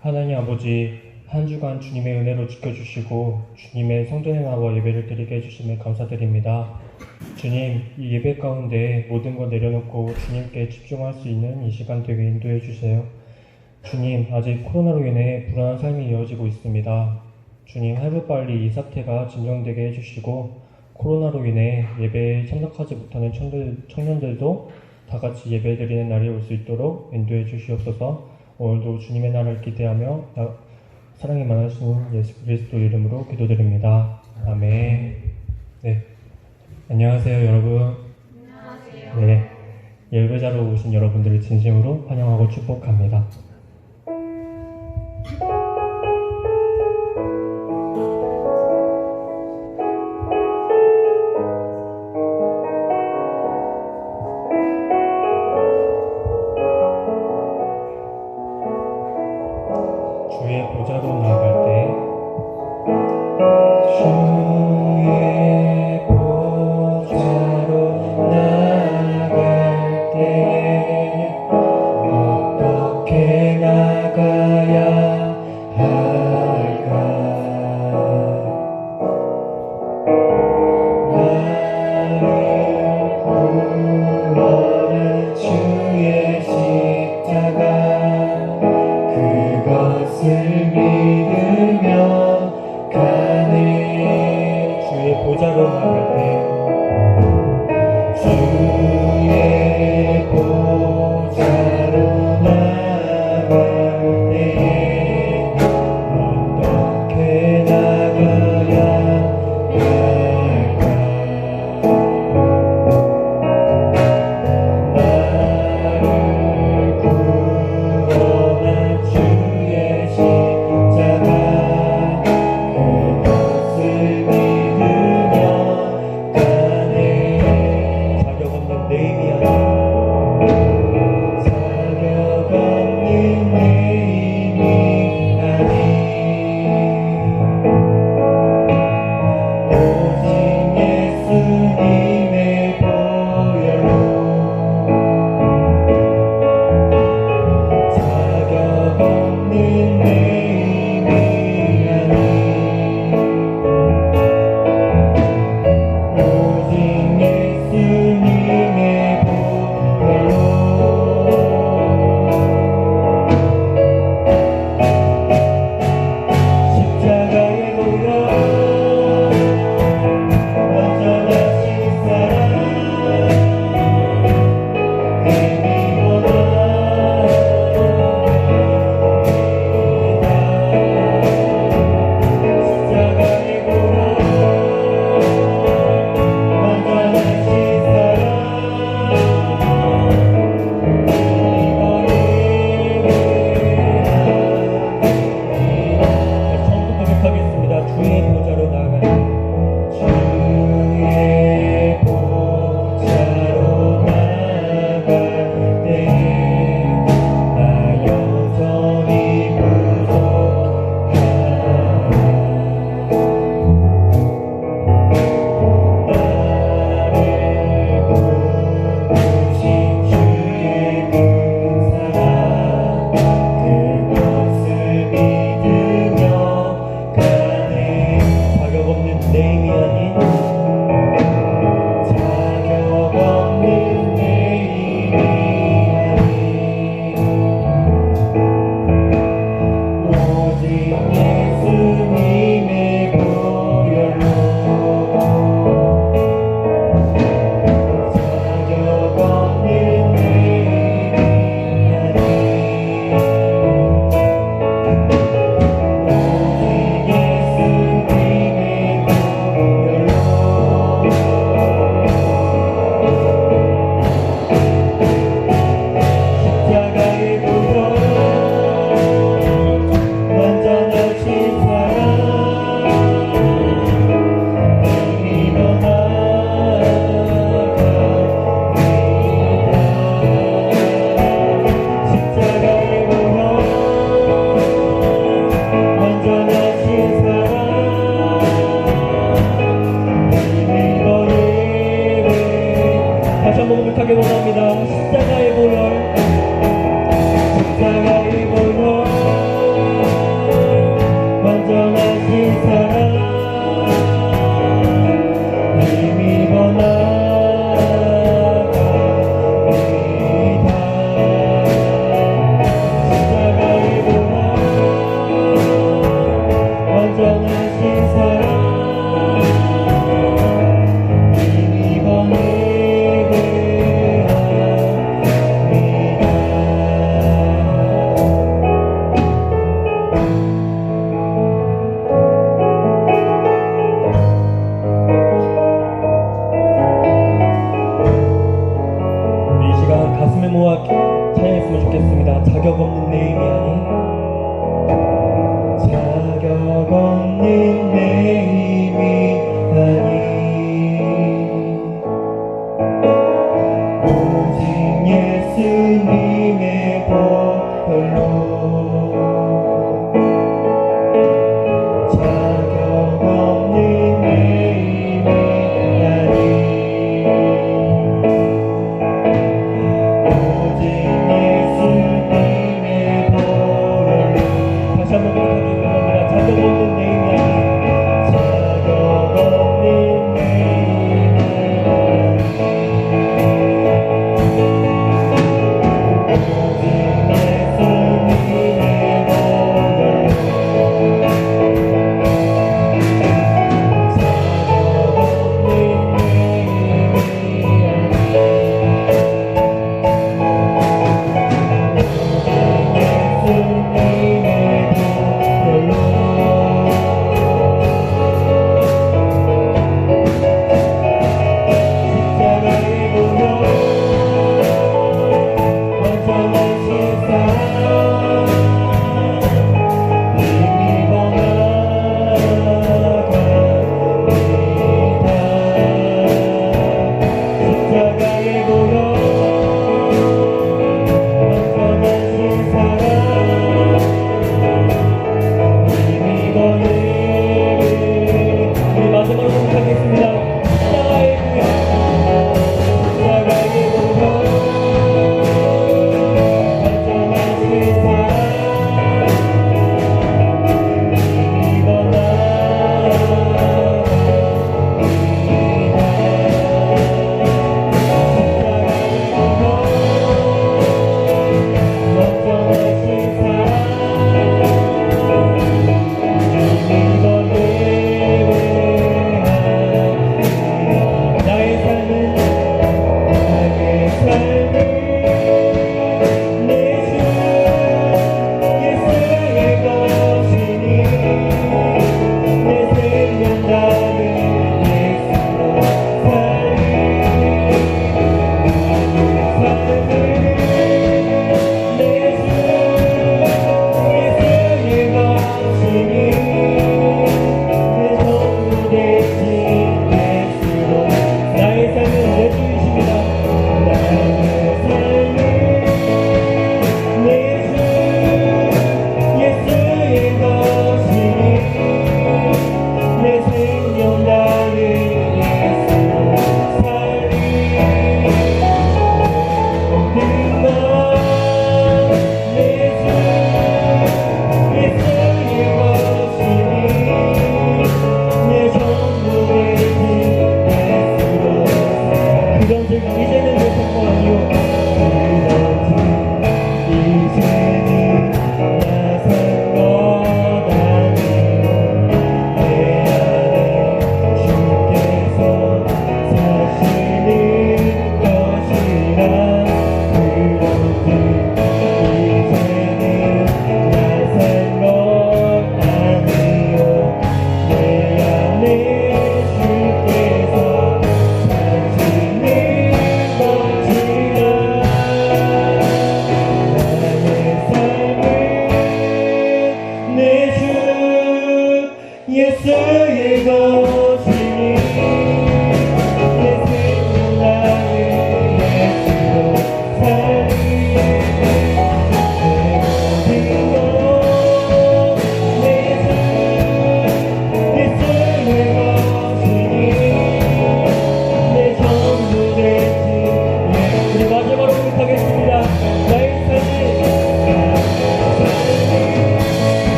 하나님 아버지, 한 주간 주님의 은혜로 지켜주시고 주님의 성전에 나와 예배를 드리게 해주심에 감사드립니다. 주님, 이 예배 가운데 모든 것 내려놓고 주님께 집중할 수 있는 이 시간 되게 인도해 주세요. 주님, 아직 코로나로 인해 불안한 삶이 이어지고 있습니다. 주님, 하루빨리 이 사태가 진정되게 해주시고 코로나로 인해 예배에 참석하지 못하는 청년들도 다 같이 예배 드리는 날이 올 수 있도록 인도해 주시옵소서. 오늘도 주님의 날을 기대하며 사랑이 많으신 예수 그리스도 이름으로 기도드립니다. 아멘. 네, 안녕하세요 여러분. 안녕하세요. 네, 예배자로 오신 여러분들을 진심으로 환영하고 축복합니다. 주의 보좌로 나아갈 때 주의 보좌로 나아갈 때 어떻게 나가야 할까? 나를 구원한 주의 십자가 그것을 믿으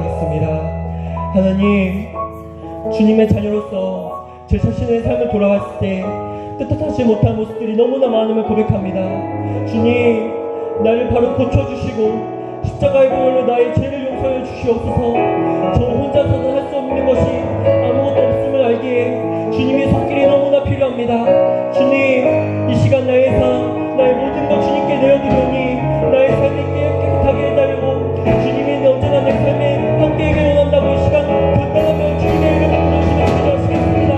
기도하겠습니다. 하나님, 주님의 자녀로서 제 자신의 삶을 돌아봤을 때 뜻하지 못한 모습들이 너무나 많음을 고백합니다. 주님, 나를 바로 고쳐주시고 십자가의 보혈로 나의 죄를 용서해 주시옵소서. 저 혼자서는 할 수 없는 것이 아무것도 없음을 알기에 주님의 손길이 너무나 필요합니다. 주님, 이 시간 나의 삶, 나의 모든 것 주님께 내어드리오니 나의 삶이 깨끗하게 해달라고, 주님이 언제나 내 삶에 함께하길 원한다고 이 시간 간단하며 주님의 이름을 부르시며 기도하시겠습니다.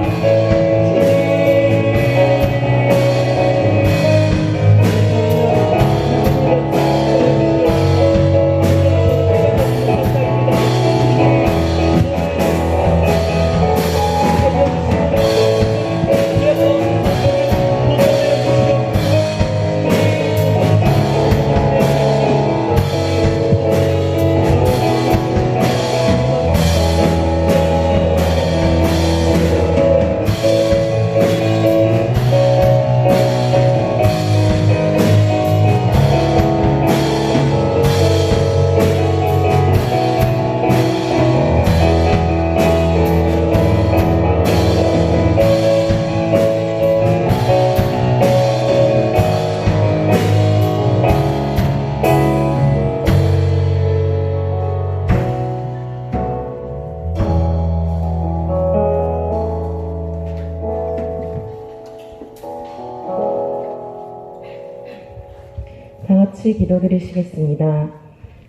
다 같이 기도드리시겠습니다.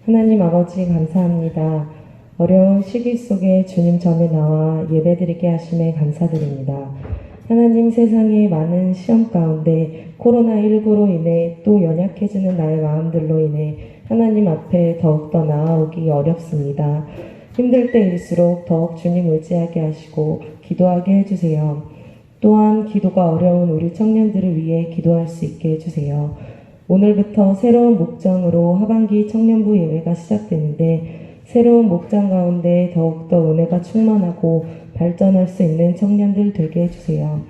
하나님 아버지 감사합니다. 어려운 시기 속에 주님 전에 나와 예배드리게 하심에 감사드립니다. 하나님, 세상의 많은 시험 가운데 코로나19로 인해 또 연약해지는 나의 마음들로 인해 하나님 앞에 더욱더 나아오기 어렵습니다. 힘들 때일수록 더욱 주님 의지하게 하시고 기도하게 해주세요. 또한 기도가 어려운 우리 청년들을 위해 기도할 수 있게 해주세요. 오늘부터 새로운 목장으로 하반기 청년부 예배가 시작되는데 새로운 목장 가운데 더욱더 은혜가 충만하고 발전할 수 있는 청년들 되게 해주세요.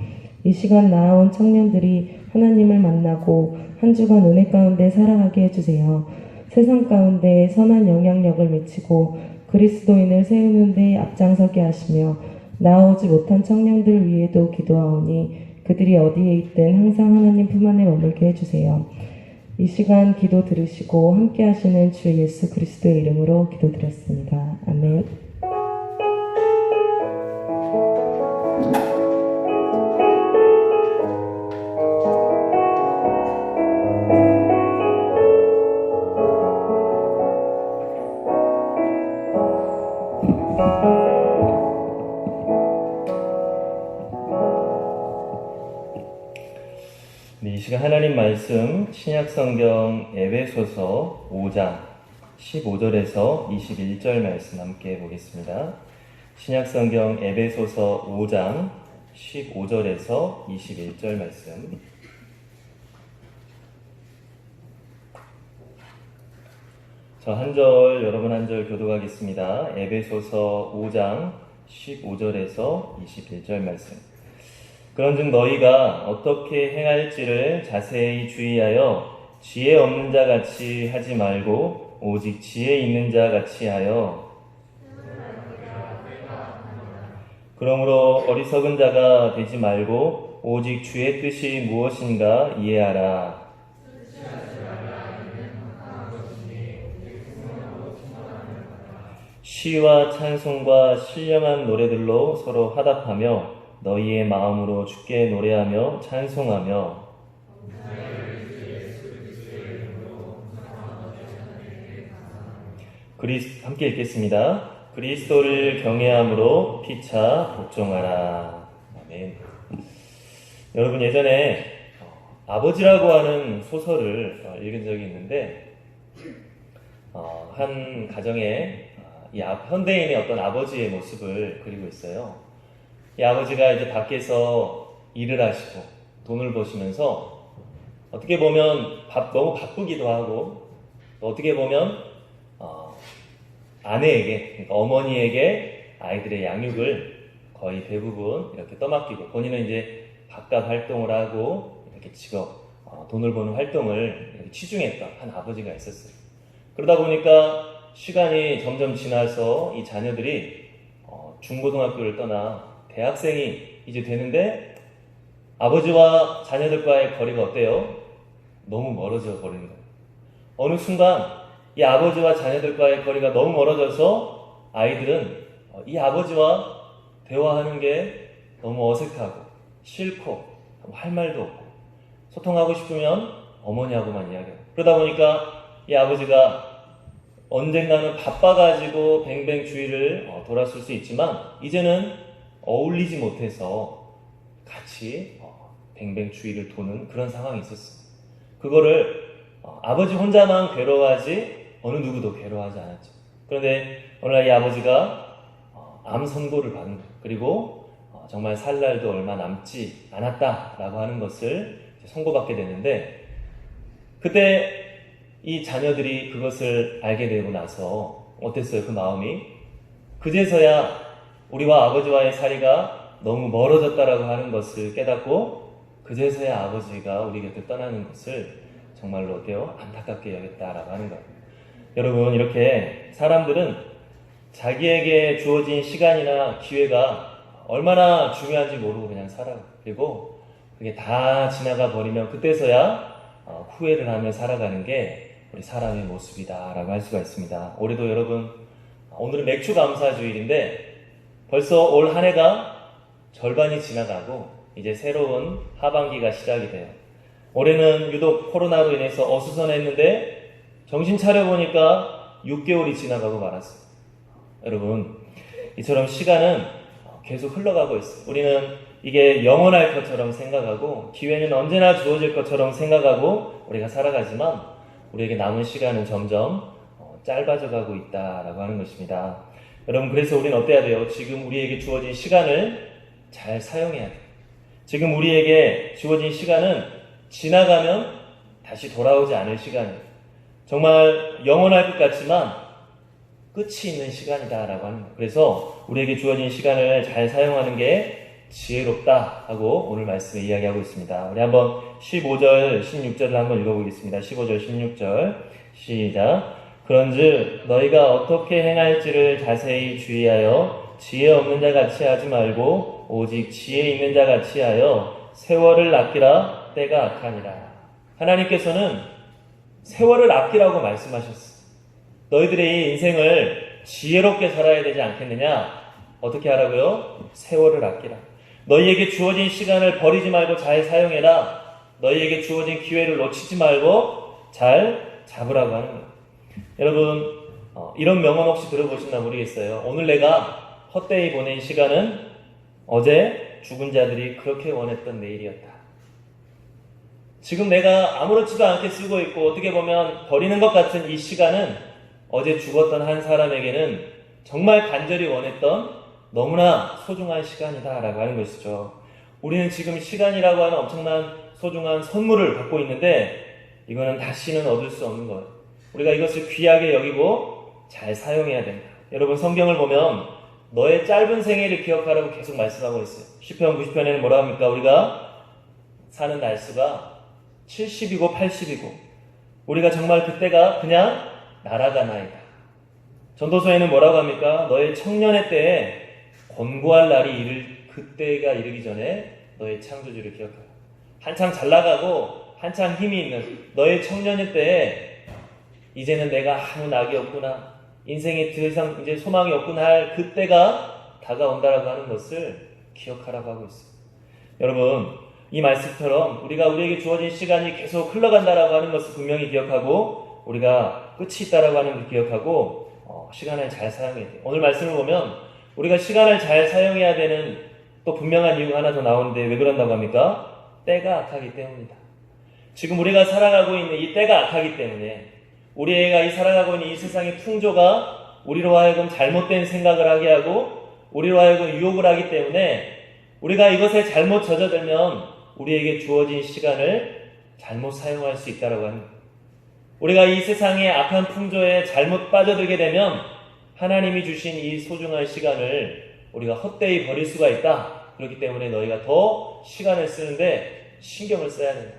이 시간 나아온 청년들이 하나님을 만나고 한 주간 은혜 가운데 살아가게 해주세요. 세상 가운데 선한 영향력을 미치고 그리스도인을 세우는 데 앞장서게 하시며 나아오지 못한 청년들 위에도 기도하오니 그들이 어디에 있든 항상 하나님 품 안에 머물게 해주세요. 이 시간 기도 들으시고 함께 하시는 주 예수 그리스도의 이름으로 기도드렸습니다. 아멘. 이 시간 하나님 말씀 신약성경 에베소서 5장 15절에서 21절 말씀 함께 보겠습니다. 신약성경 에베소서 5장 15절에서 21절 말씀. 저 한 절, 여러분 한 절 교독하겠습니다. 에베소서 5장 15절에서 21절 말씀. 그런즉 너희가 어떻게 행할지를 자세히 주의하여 지혜 없는 자 같이 하지 말고 오직 지혜 있는 자 같이 하여, 그러므로 어리석은 자가 되지 말고 오직 주의 뜻이 무엇인가 이해하라. 시와 찬송과 신령한 노래들로 서로 화답하며 너희의 마음으로 주께 노래하며 찬송하며 함께 읽겠습니다. 그리스도를 경외함으로 피차 복종하라. 아멘. 여러분, 예전에 아버지라고 하는 소설을 읽은 적이 있는데 한 가정에 이 현대인의 어떤 아버지의 모습을 그리고 있어요. 이 아버지가 이제 밖에서 일을 하시고 돈을 버시면서 어떻게 보면 너무 바쁘기도 하고, 또 어떻게 보면 아내에게, 그러니까 어머니에게 아이들의 양육을 거의 대부분 이렇게 떠맡기고 본인은 이제 바깥 활동을 하고 이렇게 돈을 버는 활동을 이렇게 치중했던 한 아버지가 있었어요. 그러다 보니까 시간이 점점 지나서 이 자녀들이 중고등학교를 떠나 대학생이 이제 되는데 아버지와 자녀들과의 거리가 어때요? 너무 멀어져 버리는 거예요. 어느 순간 이 아버지와 자녀들과의 거리가 너무 멀어져서 아이들은 이 아버지와 대화하는 게 너무 어색하고 싫고 할 말도 없고 소통하고 싶으면 어머니하고만 이야기하고 그러다 보니까 이 아버지가 언젠가는 바빠가지고 뱅뱅 주위를 돌았을 수 있지만 이제는 어울리지 못해서 같이 뱅뱅 주위를 도는 그런 상황이 있었어요. 그거를 아버지 혼자만 괴로워하지 어느 누구도 괴로워하지 않았죠. 그런데 오늘날 이 아버지가 암 선고를 받은 거예요. 그리고 정말 살 날도 얼마 남지 않았다라고 하는 것을 선고받게 되는데 그때 이 자녀들이 그것을 알게 되고 나서 어땠어요? 그 마음이? 그제서야 우리와 아버지와의 사이가 너무 멀어졌다라고 하는 것을 깨닫고 그제서야 아버지가 우리 곁을 떠나는 것을 정말로 어때요? 안타깝게 여겼다라고 하는 거예요. 여러분, 이렇게 사람들은 자기에게 주어진 시간이나 기회가 얼마나 중요한지 모르고 그냥 살아요. 그리고 그게 다 지나가 버리면 그때서야 후회를 하며 살아가는 게 우리 사람의 모습이다라고 할 수가 있습니다. 올해도 여러분, 오늘은 맥주 감사주일인데 벌써 올 한 해가 절반이 지나가고 이제 새로운 하반기가 시작이 돼요. 올해는 유독 코로나로 인해서 어수선했는데 정신 차려보니까 6개월이 지나가고 말았어요. 여러분, 이처럼 시간은 계속 흘러가고 있어요. 우리는 이게 영원할 것처럼 생각하고 기회는 언제나 주어질 것처럼 생각하고 우리가 살아가지만 우리에게 남은 시간은 점점 짧아져가고 있다라고 하는 것입니다. 여러분, 그래서 우리는 어때야 돼요? 지금 우리에게 주어진 시간을 잘 사용해야 돼요. 지금 우리에게 주어진 시간은 지나가면 다시 돌아오지 않을 시간이에요. 정말 영원할 것 같지만 끝이 있는 시간이다라고 하는 거예요. 그래서 우리에게 주어진 시간을 잘 사용하는 게 지혜롭다 하고 오늘 말씀에 이야기하고 있습니다. 우리 한번 15절, 16절을 한번 읽어보겠습니다. 15절, 16절 시작. 그런즉 너희가 어떻게 행할지를 자세히 주의하여 지혜 없는 자 같이 하지 말고 오직 지혜 있는 자 같이 하여 세월을 아끼라. 때가 악하니라. 하나님께서는 세월을 아끼라고 말씀하셨어요. 너희들의 인생을 지혜롭게 살아야 되지 않겠느냐? 어떻게 하라고요? 세월을 아끼라. 너희에게 주어진 시간을 버리지 말고 잘 사용해라. 너희에게 주어진 기회를 놓치지 말고 잘 잡으라고 하는 거예요. 여러분, 이런 명언 혹시 들어보셨나 모르겠어요. 오늘 내가 헛되이 보낸 시간은 어제 죽은 자들이 그렇게 원했던 내일이었다. 지금 내가 아무렇지도 않게 쓰고 있고 어떻게 보면 버리는 것 같은 이 시간은 어제 죽었던 한 사람에게는 정말 간절히 원했던 너무나 소중한 시간이다라고 하는 것이죠. 우리는 지금 시간이라고 하는 엄청난 소중한 선물을 갖고 있는데 이거는 다시는 얻을 수 없는 거예요. 우리가 이것을 귀하게 여기고 잘 사용해야 된다. 여러분, 성경을 보면 너의 짧은 생애를 기억하라고 계속 말씀하고 있어요. 시편 90편에는 뭐라 합니까? 우리가 사는 날수가 70이고 80이고 우리가 정말 그때가 그냥 날아가나이다. 전도서에는 뭐라고 합니까? 너의 청년의 때에 권고할 날이 그때가 이르기 전에 너의 창조주를 기억하라. 한창 잘 나가고 한창 힘이 있는 너의 청년의 때에 이제는 내가 아무 낙이 없구나, 인생에 더 이상 이제 소망이 없구나 할 그때가 다가온다라고 하는 것을 기억하라고 하고 있어요. 여러분, 이 말씀처럼 우리가 우리에게 주어진 시간이 계속 흘러간다라고 하는 것을 분명히 기억하고 우리가 끝이 있다라고 하는 것을 기억하고 시간을 잘 사용해야 돼요. 오늘 말씀을 보면 우리가 시간을 잘 사용해야 되는 또 분명한 이유가 하나 더 나오는데 왜 그런다고 합니까? 때가 악하기 때문이다. 지금 우리가 살아가고 있는 이 때가 악하기 때문에 우리가 이 살아가고 있는 이 세상의 풍조가 우리로 하여금 잘못된 생각을 하게 하고 우리로 하여금 유혹을 하기 때문에 우리가 이것에 잘못 젖어들면 우리에게 주어진 시간을 잘못 사용할 수 있다고 하는 거예요. 우리가 이 세상의 악한 풍조에 잘못 빠져들게 되면 하나님이 주신 이 소중한 시간을 우리가 헛되이 버릴 수가 있다. 그렇기 때문에 너희가 더 시간을 쓰는데 신경을 써야 된다.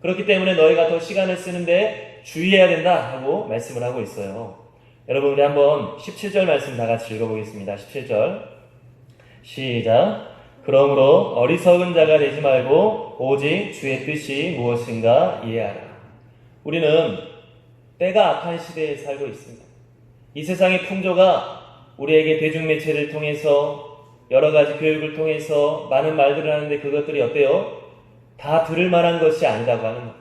그렇기 때문에 너희가 더 시간을 쓰는데 주의해야 된다 하고 말씀을 하고 있어요. 여러분 우리 한번 17절 말씀 다 같이 읽어보겠습니다. 17절 시작. 그러므로 어리석은 자가 되지 말고 오직 주의 뜻이 무엇인가 이해하라. 우리는 때가 악한 시대에 살고 있습니다. 이 세상의 풍조가 우리에게 대중매체를 통해서 여러 가지 교육을 통해서 많은 말들을 하는데 그것들이 어때요? 다 들을 만한 것이 아니라고 하는 것.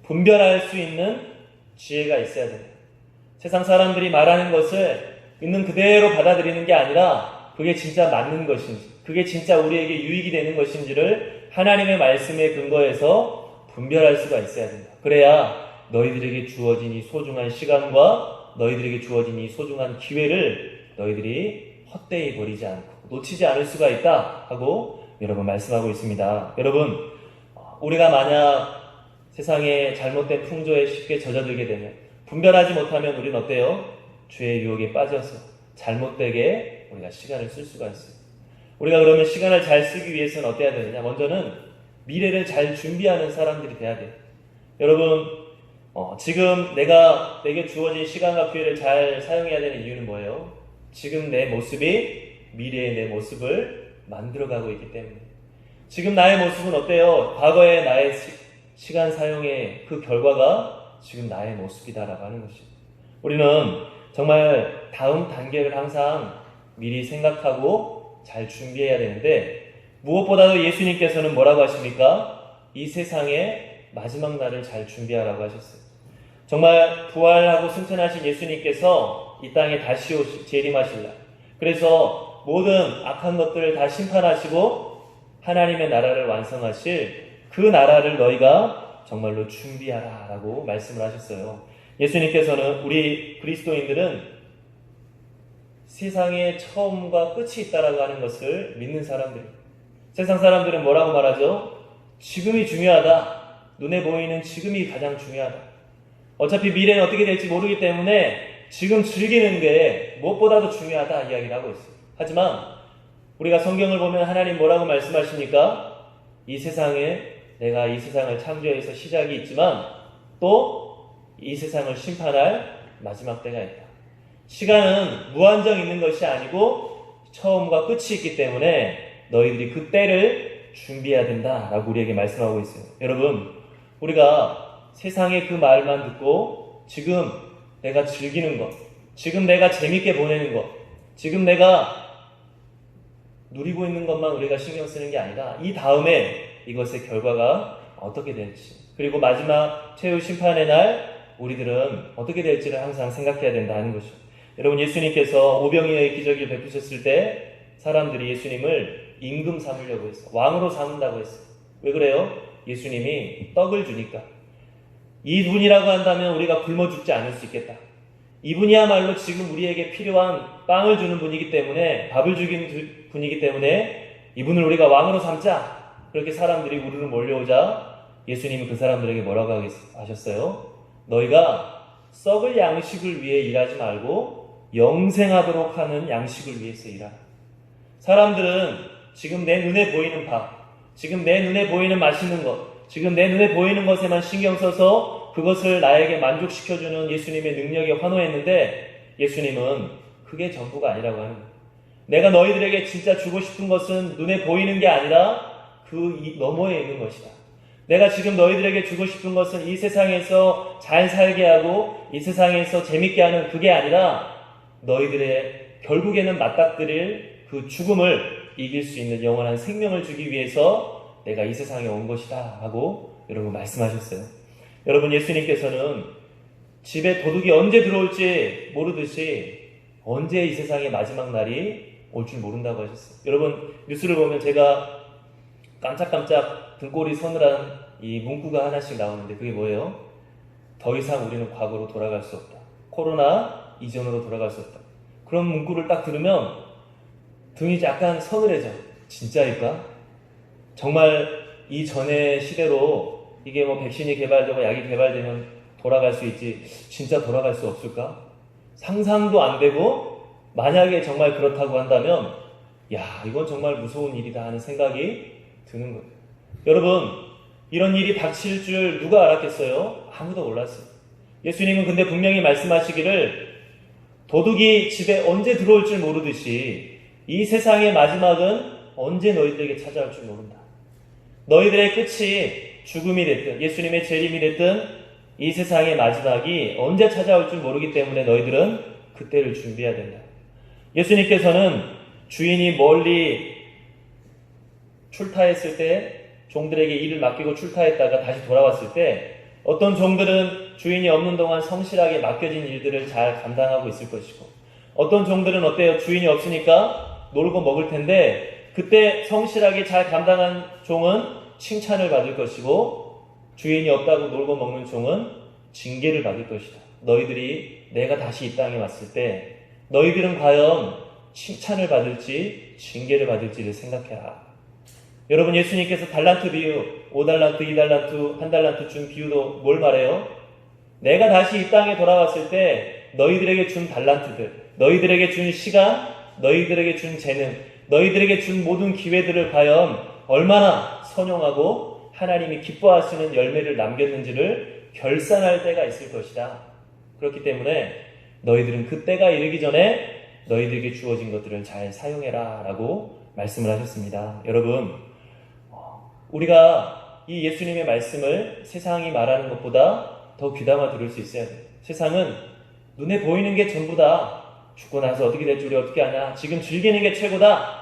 분별할 수 있는 지혜가 있어야 됩니다. 세상 사람들이 말하는 것을 있는 그대로 받아들이는 게 아니라 그게 진짜 맞는 것인지, 그게 진짜 우리에게 유익이 되는 것인지를 하나님의 말씀에 근거해서 분별할 수가 있어야 된다. 그래야 너희들에게 주어진 이 소중한 시간과 너희들에게 주어진 이 소중한 기회를 너희들이 헛되이 버리지 않고 놓치지 않을 수가 있다 하고 여러분 말씀하고 있습니다. 여러분, 우리가 만약 세상의 잘못된 풍조에 쉽게 젖어들게 되면 분별하지 못하면 우리는 어때요? 죄의 유혹에 빠져서 잘못되게 우리가 시간을 쓸 수가 있어요. 우리가 그러면 시간을 잘 쓰기 위해서는 어때야 되느냐? 먼저는 미래를 잘 준비하는 사람들이 돼야 돼요. 여러분, 지금 내게 주어진 시간과 기회를 잘 사용해야 되는 이유는 뭐예요? 지금 내 모습이 미래의 내 모습을 만들어가고 있기 때문에. 지금 나의 모습은 어때요? 과거의 나의 시간 사용의 그 결과가 지금 나의 모습이다라고 하는 것입니다. 우리는 정말 다음 단계를 항상 미리 생각하고 잘 준비해야 되는데 무엇보다도 예수님께서는 뭐라고 하십니까? 이 세상의 마지막 날을 잘 준비하라고 하셨어요. 정말 부활하고 승천하신 예수님께서 이 땅에 다시 재림하실 날, 그래서 모든 악한 것들을 다 심판하시고 하나님의 나라를 완성하실 그 나라를 너희가 정말로 준비하라 라고 말씀을 하셨어요. 예수님께서는 우리 그리스도인들은 세상의 처음과 끝이 있다라고 하는 것을 믿는 사람들입니다. 세상 사람들은 뭐라고 말하죠? 지금이 중요하다. 눈에 보이는 지금이 가장 중요하다. 어차피 미래는 어떻게 될지 모르기 때문에 지금 즐기는 게 무엇보다도 중요하다 이야기를 하고 있어요. 하지만 우리가 성경을 보면 하나님 뭐라고 말씀하십니까? 이 세상에 내가 이 세상을 창조해서 시작이 있지만 또 이 세상을 심판할 마지막 때가 있다. 시간은 무한정 있는 것이 아니고 처음과 끝이 있기 때문에 너희들이 그 때를 준비해야 된다라고 우리에게 말씀하고 있어요. 여러분, 우리가 세상의 그 말만 듣고 지금 내가 즐기는 것, 지금 내가 재밌게 보내는 것, 지금 내가 누리고 있는 것만 우리가 신경 쓰는 게 아니라 이 다음에 이것의 결과가 어떻게 될지, 그리고 마지막 최후 심판의 날 우리들은 어떻게 될지를 항상 생각해야 된다 하는 것이죠. 여러분, 예수님께서 오병이어의 기적을 베푸셨을 때 사람들이 예수님을 임금 삼으려고 했어요. 왕으로 삼는다고 했어요. 왜 그래요? 예수님이 떡을 주니까. 이분이라고 한다면 우리가 굶어 죽지 않을 수 있겠다. 이분이야말로 지금 우리에게 필요한 빵을 주는 분이기 때문에, 밥을 주는 분이기 때문에 이분을 우리가 왕으로 삼자. 그렇게 사람들이 우르르 몰려오자 예수님은 그 사람들에게 뭐라고 하셨어요? 너희가 썩을 양식을 위해 일하지 말고 영생하도록 하는 양식을 위해서 일하라. 사람들은 지금 내 눈에 보이는 밥, 지금 내 눈에 보이는 맛있는 것, 지금 내 눈에 보이는 것에만 신경 써서 그것을 나에게 만족시켜주는 예수님의 능력에 환호했는데 예수님은 그게 전부가 아니라고 하는 거예요. 내가 너희들에게 진짜 주고 싶은 것은 눈에 보이는 게 아니라 그 너머에 있는 것이다. 내가 지금 너희들에게 주고 싶은 것은 이 세상에서 잘 살게 하고 이 세상에서 재밌게 하는 그게 아니라 너희들의 결국에는 맞닥뜨릴 그 죽음을 이길 수 있는 영원한 생명을 주기 위해서 내가 이 세상에 온 것이다 하고 여러분 말씀하셨어요. 여러분, 예수님께서는 집에 도둑이 언제 들어올지 모르듯이 언제 이 세상의 마지막 날이 올 줄 모른다고 하셨어요. 여러분, 뉴스를 보면 제가 깜짝깜짝 등골이 서늘한 이 문구가 하나씩 나오는데 그게 뭐예요? 더 이상 우리는 과거로 돌아갈 수 없다. 코로나 이전으로 돌아갈 수 없다. 그런 문구를 딱 들으면 등이 약간 서늘해져. 진짜일까? 정말 이전의 시대로 이게 뭐 백신이 개발되고 약이 개발되면 돌아갈 수 있지 진짜 돌아갈 수 없을까? 상상도 안 되고 만약에 정말 그렇다고 한다면 야, 이건 정말 무서운 일이다 하는 생각이 드는 거예요. 여러분, 이런 일이 닥칠 줄 누가 알았겠어요? 아무도 몰랐어요. 예수님은 근데 분명히 말씀하시기를 도둑이 집에 언제 들어올 줄 모르듯이 이 세상의 마지막은 언제 너희들에게 찾아올 줄 모른다. 너희들의 끝이 죽음이 됐든 예수님의 재림이 됐든 이 세상의 마지막이 언제 찾아올 줄 모르기 때문에 너희들은 그때를 준비해야 된다. 예수님께서는 주인이 멀리 출타했을 때 종들에게 일을 맡기고 출타했다가 다시 돌아왔을 때 어떤 종들은 주인이 없는 동안 성실하게 맡겨진 일들을 잘 감당하고 있을 것이고 어떤 종들은 어때요? 주인이 없으니까 놀고 먹을 텐데 그때 성실하게 잘 감당한 종은 칭찬을 받을 것이고 주인이 없다고 놀고 먹는 종은 징계를 받을 것이다. 너희들이 내가 다시 이 땅에 왔을 때 너희들은 과연 칭찬을 받을지 징계를 받을지를 생각해라. 여러분 예수님께서 달란트 비유 5달란트, 2달란트, 1달란트 준 비유도 뭘 말해요? 내가 다시 이 땅에 돌아왔을 때 너희들에게 준 달란트들, 너희들에게 준 시간, 너희들에게 준 재능, 너희들에게 준 모든 기회들을 과연 얼마나 선용하고 하나님이 기뻐하시는 열매를 남겼는지를 결산할 때가 있을 것이다. 그렇기 때문에 너희들은 그 때가 이르기 전에 너희들에게 주어진 것들을 잘 사용해라 라고 말씀을 하셨습니다. 여러분 우리가 이 예수님의 말씀을 세상이 말하는 것보다 더 귀담아 들을 수 있어야 돼요. 세상은 눈에 보이는 게 전부다. 죽고 나서 어떻게 될지 우리 어떻게 아냐. 지금 즐기는 게 최고다.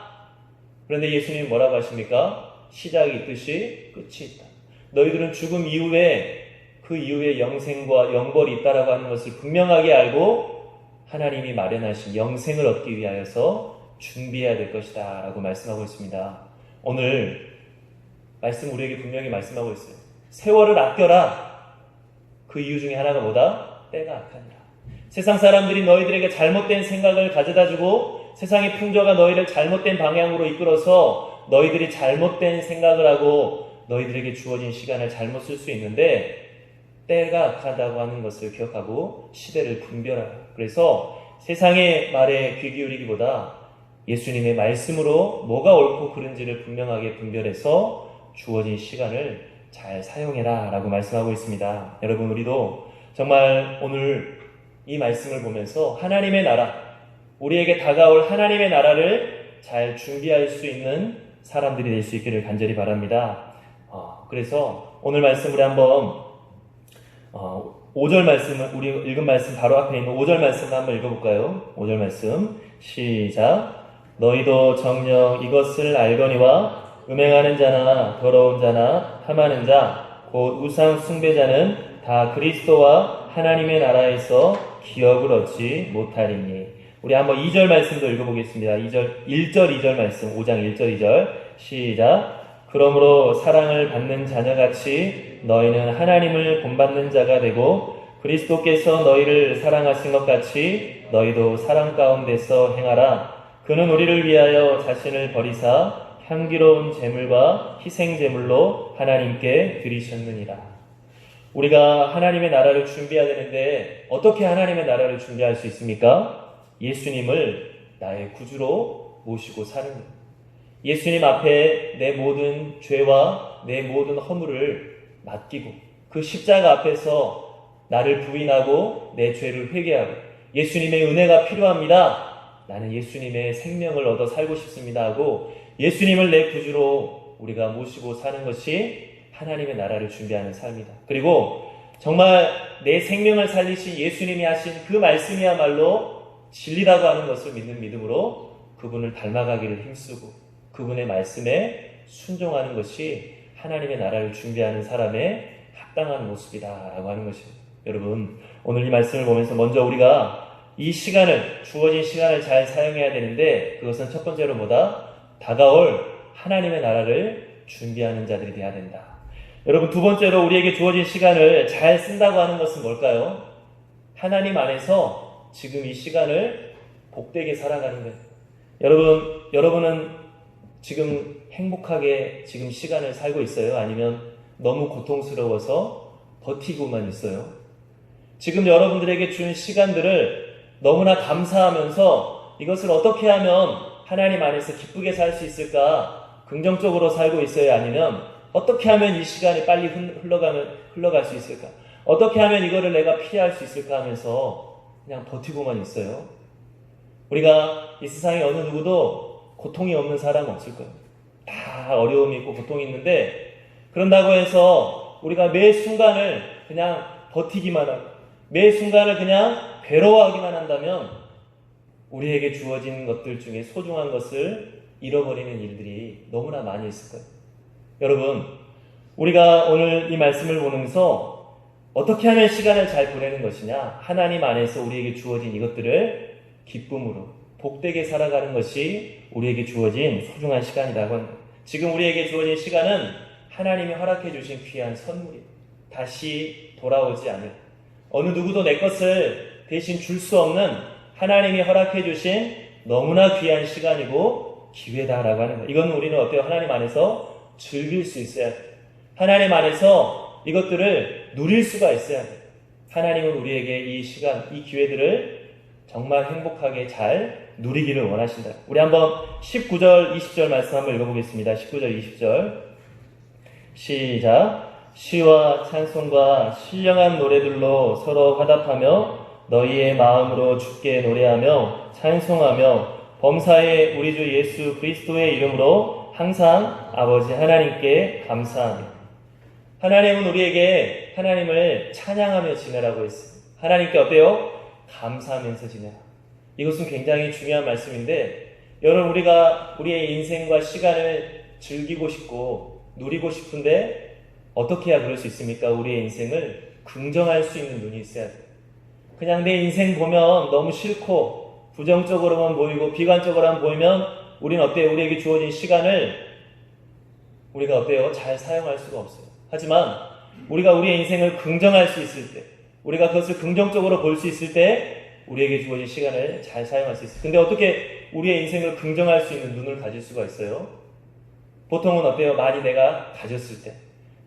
그런데 예수님이 뭐라고 하십니까? 시작이 있듯이 끝이 있다. 너희들은 죽음 이후에 그 이후에 영생과 영벌이 있다라고 하는 것을 분명하게 알고 하나님이 마련하신 영생을 얻기 위하여서 준비해야 될 것이다 라고 말씀하고 있습니다. 오늘 말씀 우리에게 분명히 말씀하고 있어요. 세월을 아껴라. 그 이유 중에 하나가 뭐다? 때가 악하니라. 세상 사람들이 너희들에게 잘못된 생각을 가져다주고 세상의 풍조가 너희를 잘못된 방향으로 이끌어서 너희들이 잘못된 생각을 하고 너희들에게 주어진 시간을 잘못 쓸 수 있는데 때가 악하다고 하는 것을 기억하고 시대를 분별하라. 그래서 세상의 말에 귀 기울이기보다 예수님의 말씀으로 뭐가 옳고 그른지를 분명하게 분별해서 주어진 시간을 잘 사용해라 라고 말씀하고 있습니다. 여러분 우리도 정말 오늘 이 말씀을 보면서 하나님의 나라, 우리에게 다가올 하나님의 나라를 잘 준비할 수 있는 사람들이 될 수 있기를 간절히 바랍니다. 그래서 오늘 말씀 우리 한번 5절 말씀을 우리 읽은 말씀 바로 앞에 있는 5절 말씀을 한번 읽어볼까요? 5절 말씀 시작. 너희도 정녕 이것을 알거니와 음행하는 자나 더러운 자나 탐하는 자 곧 우상 숭배자는 다 그리스도와 하나님의 나라에서 기업을 얻지 못하리니. 우리 한번 2절 말씀도 읽어보겠습니다. 1절 2절 말씀 5장 1절 2절 시작. 그러므로 사랑을 받는 자녀같이 너희는 하나님을 본받는 자가 되고 그리스도께서 너희를 사랑하신 것 같이 너희도 사랑 가운데서 행하라. 그는 우리를 위하여 자신을 버리사 향기로운 제물과 희생 제물로 하나님께 드리셨느니라. 우리가 하나님의 나라를 준비해야 되는데 어떻게 하나님의 나라를 준비할 수 있습니까? 예수님을 나의 구주로 모시고 사는 것. 예수님 앞에 내 모든 죄와 내 모든 허물을 맡기고 그 십자가 앞에서 나를 부인하고 내 죄를 회개하고 예수님의 은혜가 필요합니다. 나는 예수님의 생명을 얻어 살고 싶습니다 하고 예수님을 내 구주로 우리가 모시고 사는 것이 하나님의 나라를 준비하는 삶이다. 그리고 정말 내 생명을 살리신 예수님이 하신 그 말씀이야말로 진리라고 하는 것을 믿는 믿음으로 그분을 닮아가기를 힘쓰고 그분의 말씀에 순종하는 것이 하나님의 나라를 준비하는 사람의 합당한 모습이다라고 하는 것입니다. 여러분 오늘 이 말씀을 보면서 먼저 우리가 이 시간을 주어진 시간을 잘 사용해야 되는데 그것은 첫 번째로 뭐다? 다가올 하나님의 나라를 준비하는 자들이 되어야 된다. 여러분 두 번째로 우리에게 주어진 시간을 잘 쓴다고 하는 것은 뭘까요? 하나님 안에서 지금 이 시간을 복되게 살아가는 것. 여러분은 지금 행복하게 지금 시간을 살고 있어요? 아니면 너무 고통스러워서 버티고만 있어요? 지금 여러분들에게 준 시간들을 너무나 감사하면서 이것을 어떻게 하면 하나님 안에서 기쁘게 살 수 있을까? 긍정적으로 살고 있어요? 아니면 어떻게 하면 이 시간이 빨리 흘러갈 수 있을까? 어떻게 하면 이거를 내가 피할 수 있을까 하면서 그냥 버티고만 있어요? 우리가 이 세상에 어느 누구도 고통이 없는 사람은 없을 거예요. 다 어려움이 있고 고통이 있는데, 그런다고 해서 우리가 매 순간을 그냥 버티기만 하고 매 순간을 그냥 괴로워하기만 한다면 우리에게 주어진 것들 중에 소중한 것을 잃어버리는 일들이 너무나 많이 있을 거예요. 여러분, 우리가 오늘 이 말씀을 보면서 어떻게 하면 시간을 잘 보내는 것이냐, 하나님 안에서 우리에게 주어진 이것들을 기쁨으로 복되게 살아가는 것이 우리에게 주어진 소중한 시간이라고 합니다. 지금 우리에게 주어진 시간은 하나님이 허락해 주신 귀한 선물이에요. 다시 돌아오지 않을, 어느 누구도 내 것을 대신 줄 수 없는 하나님이 허락해 주신 너무나 귀한 시간이고 기회다라고 하는 거예요. 이건 우리는 어때요? 하나님 안에서 즐길 수 있어야 돼요. 하나님 안에서 이것들을 누릴 수가 있어야 돼요. 하나님은 우리에게 이 시간, 이 기회들을 정말 행복하게 잘 누리기를 원하신다. 우리 한번 19절, 20절 말씀 한번 읽어보겠습니다. 19절, 20절 시작. 시와 찬송과 신령한 노래들로 서로 화답하며 너희의 마음으로 주께 노래하며 찬송하며 범사의 우리 주 예수 그리스도의 이름으로 항상 아버지 하나님께 감사하며. 하나님은 우리에게 하나님을 찬양하며 지내라고 했어요. 하나님께 어때요? 감사하면서 지내라. 이것은 굉장히 중요한 말씀인데, 여러분, 우리가 우리의 인생과 시간을 즐기고 싶고 누리고 싶은데 어떻게 해야 그럴 수 있습니까? 우리의 인생을 긍정할 수 있는 눈이 있어야 돼요. 그냥 내 인생 보면 너무 싫고 부정적으로만 보이고 비관적으로만 보이면 우리는 어때요? 우리에게 주어진 시간을 우리가 어때요? 잘 사용할 수가 없어요. 하지만 우리가 우리의 인생을 긍정할 수 있을 때, 우리가 그것을 긍정적으로 볼 수 있을 때 우리에게 주어진 시간을 잘 사용할 수 있어요. 근데 어떻게 우리의 인생을 긍정할 수 있는 눈을 가질 수가 있어요? 보통은 어때요? 많이 내가 가졌을 때,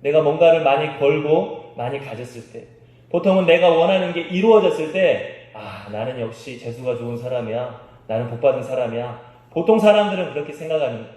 내가 뭔가를 많이 벌고 많이 가졌을 때, 보통은 내가 원하는 게 이루어졌을 때, 나는 역시 재수가 좋은 사람이야, 나는 복받은 사람이야. 보통 사람들은 그렇게 생각하는 거예요.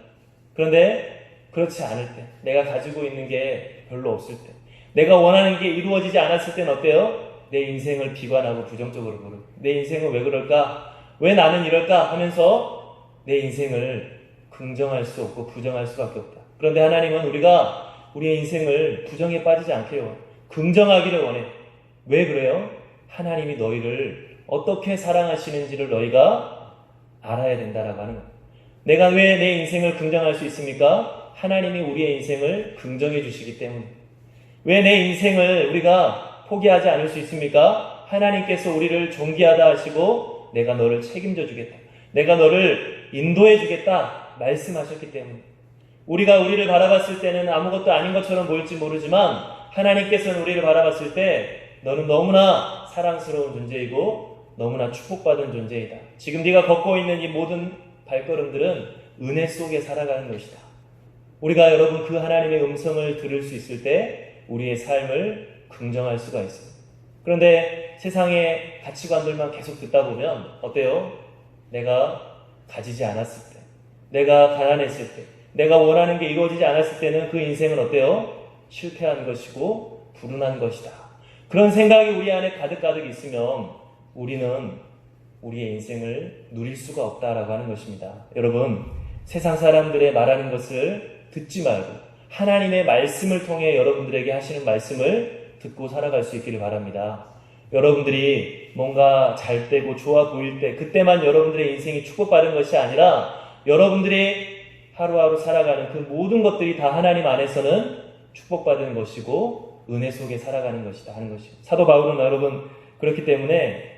그런데 그렇지 않을 때, 내가 가지고 있는 게 별로 없을 때, 내가 원하는 게 이루어지지 않았을 때는 어때요? 내 인생을 비관하고 부정적으로 보는, 내 인생은 왜 그럴까? 왜 나는 이럴까? 하면서 내 인생을 긍정할 수 없고 부정할 수밖에 없다. 그런데 하나님은 우리가 우리의 인생을 부정에 빠지지 않게 해요. 긍정하기를 원해. 왜 그래요? 하나님이 너희를 어떻게 사랑하시는지를 너희가 알아야 된다라고 하는 거예요. 내가 왜 내 인생을 긍정할 수 있습니까? 하나님이 우리의 인생을 긍정해 주시기 때문에. 왜 내 인생을 우리가 포기하지 않을 수 있습니까? 하나님께서 우리를 존귀하다 하시고 내가 너를 책임져 주겠다, 내가 너를 인도해 주겠다 말씀하셨기 때문에. 우리가 우리를 바라봤을 때는 아무것도 아닌 것처럼 보일지 모르지만 하나님께서는 우리를 바라봤을 때 너는 너무나 사랑스러운 존재이고 너무나 축복받은 존재이다. 지금 네가 걷고 있는 이 모든 발걸음들은 은혜 속에 살아가는 것이다. 우리가 여러분 그 하나님의 음성을 들을 수 있을 때 우리의 삶을 긍정할 수가 있어요. 그런데 세상의 가치관들만 계속 듣다 보면 어때요? 내가 가지지 않았을 때, 내가 가난했을 때, 내가 원하는 게 이루어지지 않았을 때는 그 인생은 어때요? 실패한 것이고 불운한 것이다. 그런 생각이 우리 안에 가득가득 있으면 우리는 우리의 인생을 누릴 수가 없다라고 하는 것입니다. 여러분, 세상 사람들의 말하는 것을 듣지 말고 하나님의 말씀을 통해 여러분들에게 하시는 말씀을 듣고 살아갈 수 있기를 바랍니다. 여러분들이 뭔가 잘 되고 좋아 보일 때 그때만 여러분들의 인생이 축복받은 것이 아니라 여러분들이 하루하루 살아가는 그 모든 것들이 다 하나님 안에서는 축복받은 것이고 은혜 속에 살아가는 것이다 하는 것이죠. 사도 바울은 여러분 그렇기 때문에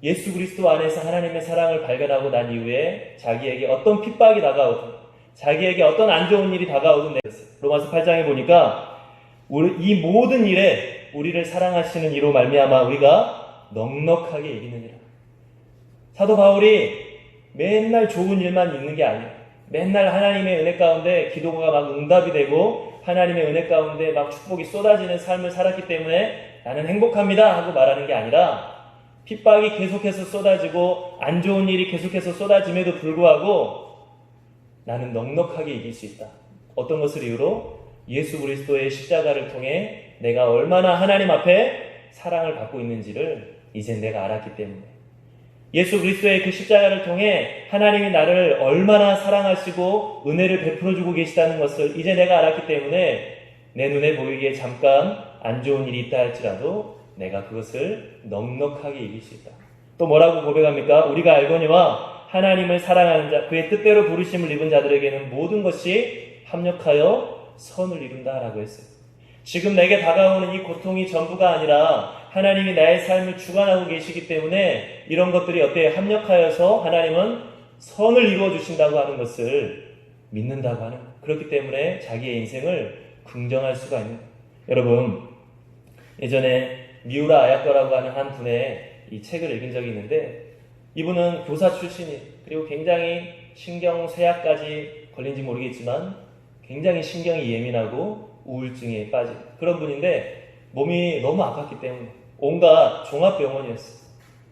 예수 그리스도 안에서 하나님의 사랑을 발견하고 난 이후에 자기에게 어떤 핍박이 다가오든 자기에게 어떤 안 좋은 일이 다가오든 로마서 8장에 보니까 이 모든 일에 우리를 사랑하시는 이로 말미암아 우리가 넉넉하게 이기느니라. 사도 바울이 맨날 좋은 일만 있는 게 아니에요. 맨날 하나님의 은혜 가운데 기도가 막 응답이 되고 하나님의 은혜 가운데 막 축복이 쏟아지는 삶을 살았기 때문에 나는 행복합니다 하고 말하는 게 아니라 핍박이 계속해서 쏟아지고 안 좋은 일이 계속해서 쏟아짐에도 불구하고 나는 넉넉하게 이길 수 있다. 어떤 것을 이유로? 예수 그리스도의 십자가를 통해 내가 얼마나 하나님 앞에 사랑을 받고 있는지를 이제 내가 알았기 때문에. 예수 그리스도의 그 십자가를 통해 하나님이 나를 얼마나 사랑하시고 은혜를 베풀어주고 계시다는 것을 이제 내가 알았기 때문에 내 눈에 보이기에 잠깐 안 좋은 일이 있다 할지라도 내가 그것을 넉넉하게 이길 수 있다. 또 뭐라고 고백합니까? 우리가 알거니와 하나님을 사랑하는 자, 그의 뜻대로 부르심을 입은 자들에게는 모든 것이 합력하여 선을 이룬다라고 했어요. 지금 내게 다가오는 이 고통이 전부가 아니라 하나님이 나의 삶을 주관하고 계시기 때문에 이런 것들이 어때요? 합력하여서 하나님은 선을 이루어 주신다고 하는 것을 믿는다고 하는 거예요. 그렇기 때문에 자기의 인생을 긍정할 수가 있는 거예요. 여러분, 예전에 미우라 아야코라고 하는 한 분의 이 책을 읽은 적이 있는데 이분은 교사 출신이 그리고 굉장히 신경쇠약까지 걸린지 모르겠지만 굉장히 신경이 예민하고 우울증에 빠진 그런 분인데 몸이 너무 아팠기 때문에 온갖 종합병원이었어요.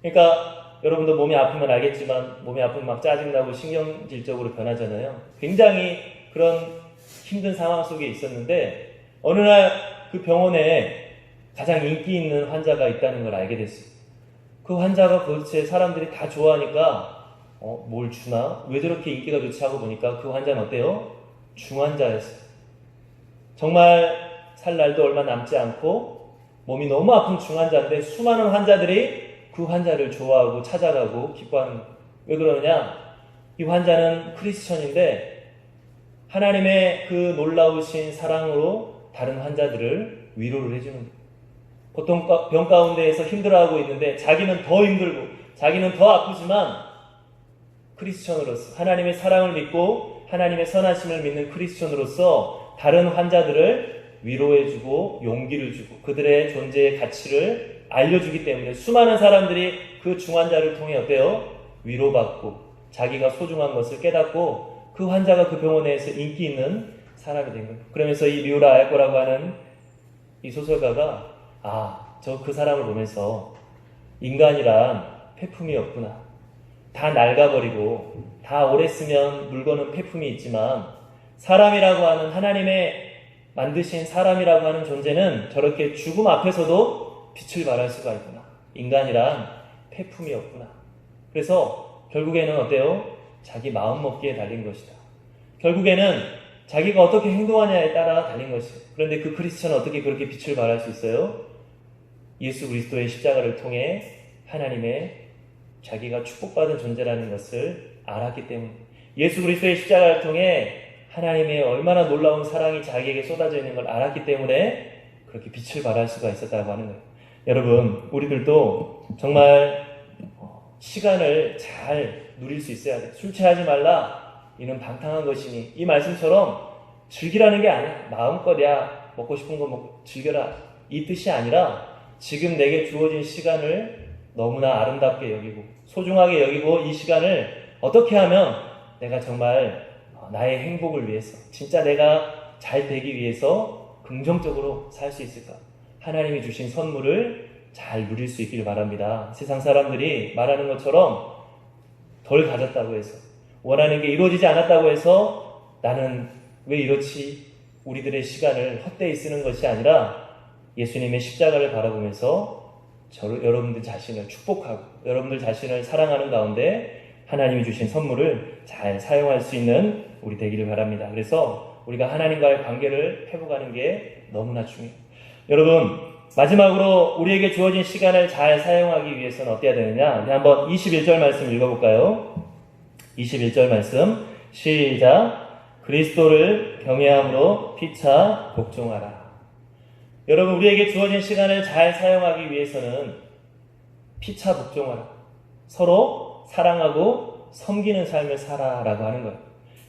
그러니까 여러분도 몸이 아프면 알겠지만 몸이 아프면 막 짜증나고 신경질적으로 변하잖아요. 굉장히 그런 힘든 상황 속에 있었는데 어느 날 그 병원에 가장 인기 있는 환자가 있다는 걸 알게 됐어요. 그 환자가 도대체 사람들이 다 좋아하니까 뭘 주나? 왜 저렇게 인기가 좋지 하고 보니까 그 환자는 어때요? 중환자였어요. 정말 살 날도 얼마 남지 않고 몸이 너무 아픈 중환자인데 수많은 환자들이 그 환자를 좋아하고 찾아가고 기뻐하는 거예요. 왜 그러느냐? 이 환자는 크리스천인데 하나님의 그 놀라우신 사랑으로 다른 환자들을 위로를 해주는 거예요. 보통 병 가운데에서 힘들어하고 있는데 자기는 더 힘들고 자기는 더 아프지만 크리스천으로서 하나님의 사랑을 믿고 하나님의 선하심을 믿는 크리스천으로서 다른 환자들을 위로해주고 용기를 주고 그들의 존재의 가치를 알려주기 때문에 수많은 사람들이 그 중환자를 통해 어때요? 위로받고 자기가 소중한 것을 깨닫고 그 환자가 그 병원에서 인기 있는 사람이 된 거예요. 그러면서 이 미우라 아야코라고 하는 이 소설가가 저 그 사람을 보면서 인간이란 폐품이 없구나. 다 낡아버리고 다 오래 쓰면 물건은 폐품이 있지만 사람이라고 하는 하나님의 만드신 사람이라고 하는 존재는 저렇게 죽음 앞에서도 빛을 발할 수가 있구나. 인간이란 폐품이 없구나. 그래서 결국에는 어때요? 자기 마음먹기에 달린 것이다. 결국에는 자기가 어떻게 행동하냐에 따라 달린 것이에요. 그런데 그 크리스천은 어떻게 그렇게 빛을 발할 수 있어요? 예수 그리스도의 십자가를 통해 하나님의 자기가 축복받은 존재라는 것을 알았기 때문에 예수 그리스도의 십자가를 통해 하나님의 얼마나 놀라운 사랑이 자기에게 쏟아져 있는 걸 알았기 때문에 그렇게 빛을 발할 수가 있었다고 하는 거예요. 여러분, 우리들도 정말 시간을 잘 누릴 수 있어야 돼요. 술 취하지 말라. 이는 방탕한 것이니 이 말씀처럼 즐기라는 게 아니야. 마음껏 먹고 싶은 거 먹고 즐겨라. 이 뜻이 아니라 지금 내게 주어진 시간을 너무나 아름답게 여기고 소중하게 여기고 이 시간을 어떻게 하면 내가 정말 나의 행복을 위해서 진짜 내가 잘 되기 위해서 긍정적으로 살 수 있을까? 하나님이 주신 선물을 잘 누릴 수 있기를 바랍니다. 세상 사람들이 말하는 것처럼 덜 가졌다고 해서 원하는 게 이루어지지 않았다고 해서 나는 왜 이렇지? 우리들의 시간을 헛되이 쓰는 것이 아니라 예수님의 십자가를 바라보면서 여러분들 자신을 축복하고 여러분들 자신을 사랑하는 가운데 하나님이 주신 선물을 잘 사용할 수 있는 우리 되기를 바랍니다. 그래서 우리가 하나님과의 관계를 회복하는 게 너무나 중요해요. 여러분, 마지막으로 우리에게 주어진 시간을 잘 사용하기 위해서는 어때야 되느냐? 한번 21절 말씀 읽어볼까요? 21절 말씀 시작. 그리스도를 경외함으로 피차 복종하라. 여러분, 우리에게 주어진 시간을 잘 사용하기 위해서는 피차 복종하라. 서로 사랑하고 섬기는 삶을 살아라고 하는 거예요.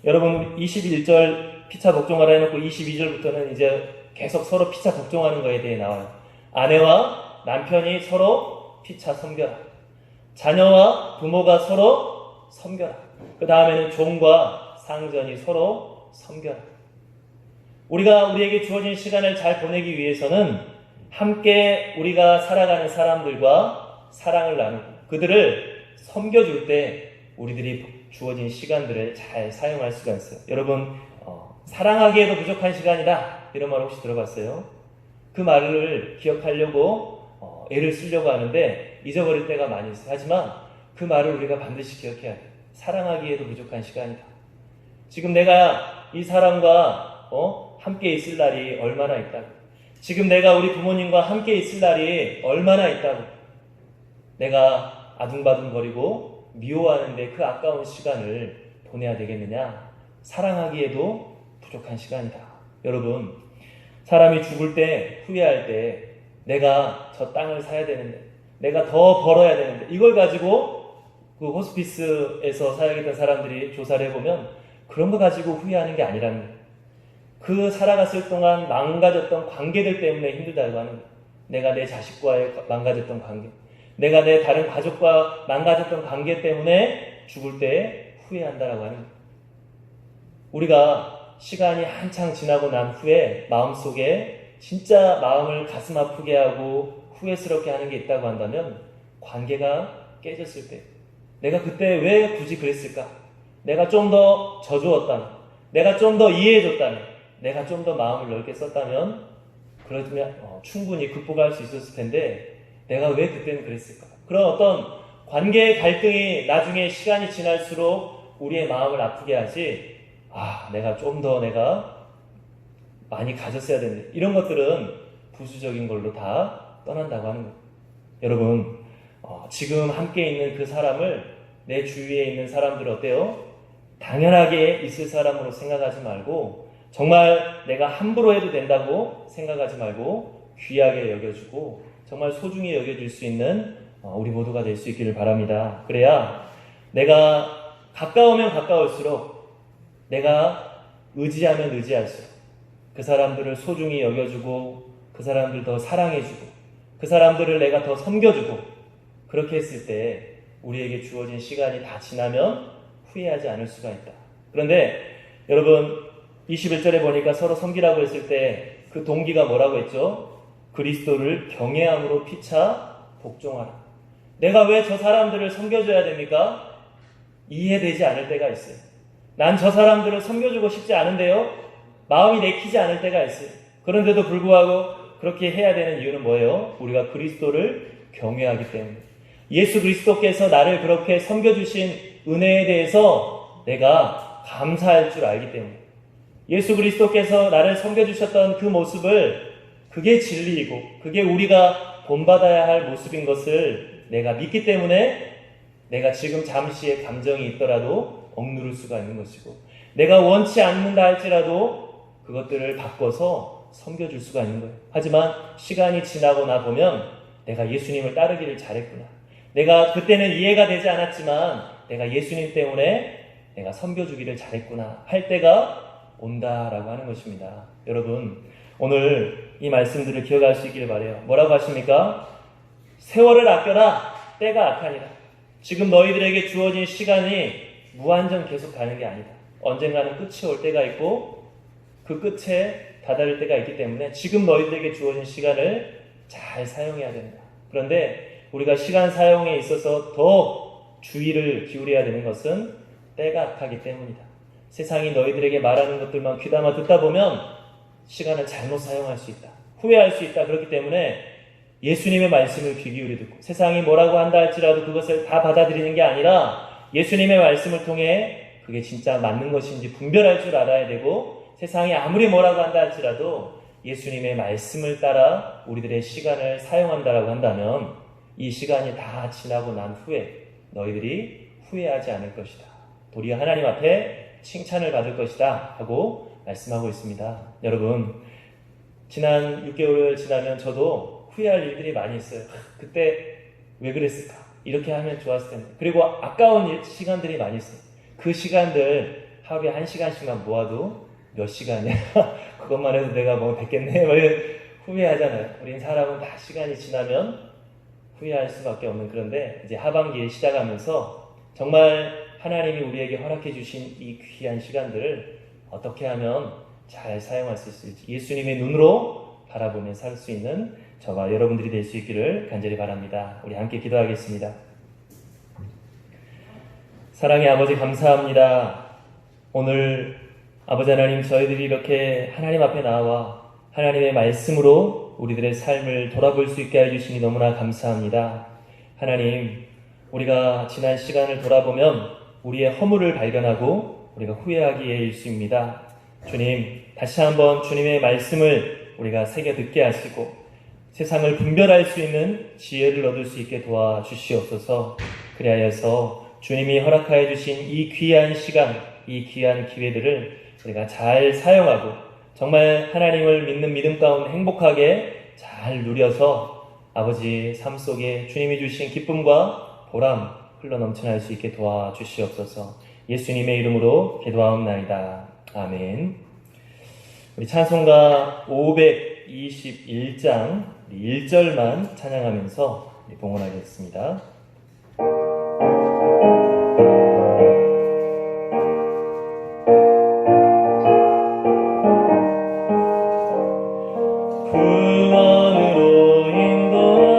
여러분, 21절 피차 복종하라 해놓고 22절부터는 이제 계속 서로 피차 복종하는 거에 대해 나와요. 아내와 남편이 서로 피차 섬겨라. 자녀와 부모가 서로 섬겨라. 그 다음에는 종과 상전이 서로 섬겨라. 우리가 우리에게 주어진 시간을 잘 보내기 위해서는 함께 우리가 살아가는 사람들과 사랑을 나누고 그들을 섬겨줄 때 우리들이 주어진 시간들을 잘 사용할 수가 있어요. 여러분, 사랑하기에도 부족한 시간이다 이런 말 혹시 들어봤어요? 그 말을 기억하려고 애를 쓰려고 하는데 잊어버릴 때가 많이 있어요. 하지만 그 말을 우리가 반드시 기억해야 돼. 사랑하기에도 부족한 시간이다. 지금 내가 이 사람과 함께 있을 날이 얼마나 있다고. 지금 내가 우리 부모님과 함께 있을 날이 얼마나 있다고. 내가 아둥바둥거리고 미워하는데 그 아까운 시간을 보내야 되겠느냐? 사랑하기에도 부족한 시간이다. 여러분, 사람이 죽을 때, 후회할 때 내가 저 땅을 사야 되는데, 내가 더 벌어야 되는데, 이걸 가지고 그 호스피스에서 사역했던 사람들이 조사를 해보면 그런 거 가지고 후회하는 게 아니라는 거예요. 그 살아갔을 동안 망가졌던 관계들 때문에 힘들다고 하는 거예요. 내가 내 자식과의 망가졌던 관계, 내가 내 다른 가족과 망가졌던 관계 때문에 죽을 때 후회한다라고 하는 거예요. 우리가 시간이 한창 지나고 난 후에 마음속에 진짜 마음을 가슴 아프게 하고 후회스럽게 하는 게 있다고 한다면 관계가 깨졌을 때, 내가 그때 왜 굳이 그랬을까? 내가 좀 더 져주었다면, 내가 좀 더 이해해줬다면, 내가 좀 더 마음을 넓게 썼다면 그러면 충분히 극복할 수 있었을 텐데 내가 왜 그때는 그랬을까? 그런 어떤 관계의 갈등이 나중에 시간이 지날수록 우리의 마음을 아프게 하지, 내가 좀 더 내가 많이 가졌어야 되는데, 이런 것들은 부수적인 걸로 다 떠난다고 하는 거예요. 여러분, 지금 함께 있는 그 사람을, 내 주위에 있는 사람들 어때요? 당연하게 있을 사람으로 생각하지 말고, 정말 내가 함부로 해도 된다고 생각하지 말고 귀하게 여겨주고 정말 소중히 여겨줄 수 있는 우리 모두가 될 수 있기를 바랍니다. 그래야 내가 가까우면 가까울수록, 내가 의지하면 의지할수록 그 사람들을 소중히 여겨주고, 그 사람들 더 사랑해주고, 그 사람들을 내가 더 섬겨주고, 그렇게 했을 때 우리에게 주어진 시간이 다 지나면 후회하지 않을 수가 있다. 그런데 여러분, 21절에 보니까 서로 섬기라고 했을 때 그 동기가 뭐라고 했죠? 그리스도를 경외함으로 피차 복종하라. 내가 왜 저 사람들을 섬겨줘야 됩니까? 이해되지 않을 때가 있어요. 난 저 사람들을 섬겨주고 싶지 않은데요, 마음이 내키지 않을 때가 있어요. 그런데도 불구하고 그렇게 해야 되는 이유는 뭐예요? 우리가 그리스도를 경외하기 때문에, 예수 그리스도께서 나를 그렇게 섬겨주신 은혜에 대해서 내가 감사할 줄 알기 때문에, 예수 그리스도께서 나를 섬겨주셨던 그 모습을, 그게 진리이고 그게 우리가 본받아야 할 모습인 것을 내가 믿기 때문에 내가 지금 잠시의 감정이 있더라도 억누를 수가 있는 것이고, 내가 원치 않는다 할지라도 그것들을 바꿔서 섬겨줄 수가 있는 거예요. 하지만 시간이 지나고 나 보면 내가 예수님을 따르기를 잘했구나, 내가 그때는 이해가 되지 않았지만 내가 예수님 때문에 내가 섬겨주기를 잘했구나 할 때가 온다라고 하는 것입니다. 여러분, 오늘 이 말씀들을 기억할 수 있기를 바라요. 뭐라고 하십니까? 세월을 아껴라, 때가 악하니라. 지금 너희들에게 주어진 시간이 무한정 계속 가는 게 아니다. 언젠가는 끝이 올 때가 있고 그 끝에 다다를 때가 있기 때문에 지금 너희들에게 주어진 시간을 잘 사용해야 된다. 그런데 우리가 시간 사용에 있어서 더 주의를 기울여야 되는 것은 때가 악하기 때문이다. 세상이 너희들에게 말하는 것들만 귀담아 듣다 보면 시간을 잘못 사용할 수 있다, 후회할 수 있다. 그렇기 때문에 예수님의 말씀을 귀 기울여 듣고, 세상이 뭐라고 한다 할지라도 그것을 다 받아들이는 게 아니라 예수님의 말씀을 통해 그게 진짜 맞는 것인지 분별할 줄 알아야 되고, 세상이 아무리 뭐라고 한다 할지라도 예수님의 말씀을 따라 우리들의 시간을 사용한다라고 한다면 이 시간이 다 지나고 난 후에 너희들이 후회하지 않을 것이다, 도리어 하나님 앞에 칭찬을 받을 것이다 하고 말씀하고 있습니다. 여러분, 지난 6개월 지나면 저도 후회할 일들이 많이 있어요. 그때 왜 그랬을까? 이렇게 하면 좋았을 텐데. 그리고 아까운 시간들이 많이 있어요. 그 시간들 하루에 1시간씩만 모아도 몇 시간이야? 그것만 해도 내가 뭐 됐겠네? 후회하잖아요. 우린 사람은 다 시간이 지나면 후회할 수밖에 없는, 그런데 이제 하반기에 시작하면서 정말 하나님이 우리에게 허락해 주신 이 귀한 시간들을 어떻게 하면 잘 사용할 수 있을지 예수님의 눈으로 바라보며 살 수 있는 저와 여러분들이 될 수 있기를 간절히 바랍니다. 우리 함께 기도하겠습니다. 사랑의 아버지, 감사합니다. 오늘 아버지 하나님, 저희들이 이렇게 하나님 앞에 나와 하나님의 말씀으로 우리들의 삶을 돌아볼 수 있게 해주시니 너무나 감사합니다. 하나님, 우리가 지난 시간을 돌아보면 우리의 허물을 발견하고 우리가 후회하기에 일쑤입니다. 주님, 다시 한번 주님의 말씀을 우리가 새겨 듣게 하시고 세상을 분별할 수 있는 지혜를 얻을 수 있게 도와주시옵소서. 그리하여서 주님이 허락하여 주신 이 귀한 시간, 이 귀한 기회들을 우리가 잘 사용하고 정말 하나님을 믿는 믿음 가운데 행복하게 잘 누려서 아버지 삶 속에 주님이 주신 기쁨과 보람 흘러넘쳐날 수 있게 도와주시옵소서. 예수님의 이름으로 기도하옵나이다. 아멘. 우리 찬송가 521장 1절만 찬양하면서 봉헌하겠습니다. 구원으로 인도하는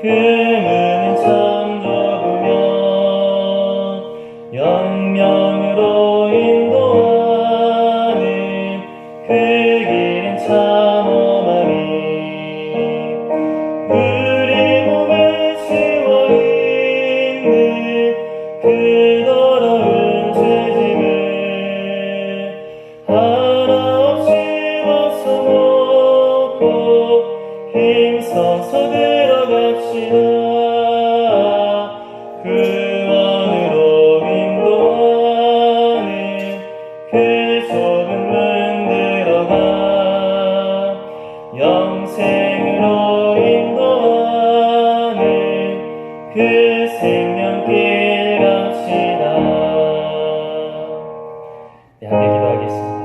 그 은은 참 적으며 영명으로 인도하는 그 길은 참 험하니 우리 몸에 지워 있는 그 더러운 죄짐을 하나 없이 벗어놓고 힘써서 들어갑시다. 구원으로 인도하는 그 좁은 문 들어가 영생으로 인도하는 그 생명길 갑시다. 네, 함께 기도하겠습니다.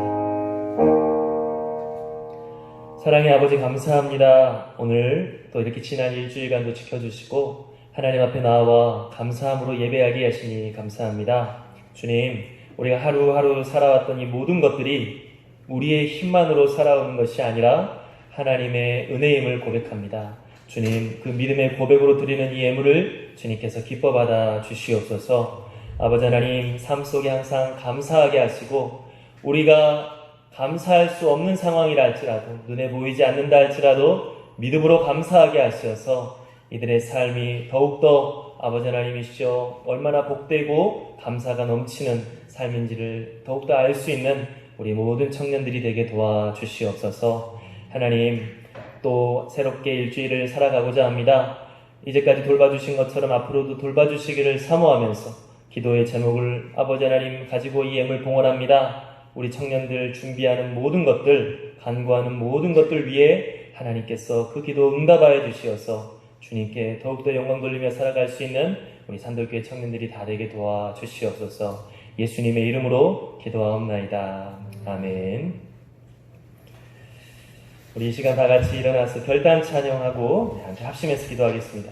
사랑의 아버지 감사합니다. 오늘 또 이렇게 지난 일주일간도 지켜주시고 하나님 앞에 나와 감사함으로 예배하게 하시니 감사합니다. 주님, 우리가 하루하루 살아왔던 이 모든 것들이 우리의 힘만으로 살아오는 것이 아니라 하나님의 은혜임을 고백합니다. 주님, 그 믿음의 고백으로 드리는 이 예물을 주님께서 기뻐 받아 주시옵소서. 아버지 하나님, 삶 속에 항상 감사하게 하시고 우리가 감사할 수 없는 상황이라 할지라도 눈에 보이지 않는다 할지라도 믿음으로 감사하게 하셔서 이들의 삶이 더욱더 아버지 하나님이시여 얼마나 복되고 감사가 넘치는 삶인지를 더욱더 알 수 있는 우리 모든 청년들이 되게 도와주시옵소서. 하나님, 또 새롭게 일주일을 살아가고자 합니다. 이제까지 돌봐주신 것처럼 앞으로도 돌봐주시기를 사모하면서 기도의 제목을 아버지 하나님 가지고 이 예물 봉헌합니다. 우리 청년들 준비하는 모든 것들, 간구하는 모든 것들 위해 하나님께서 그 기도 응답하여 주시어서 주님께 더욱더 영광 돌리며 살아갈 수 있는 우리 산돌교회 청년들이 다 되게 도와주시옵소서. 예수님의 이름으로 기도하옵나이다. 아멘. 우리 이 시간 다 같이 일어나서 별단 찬양하고 함께 합심해서 기도하겠습니다.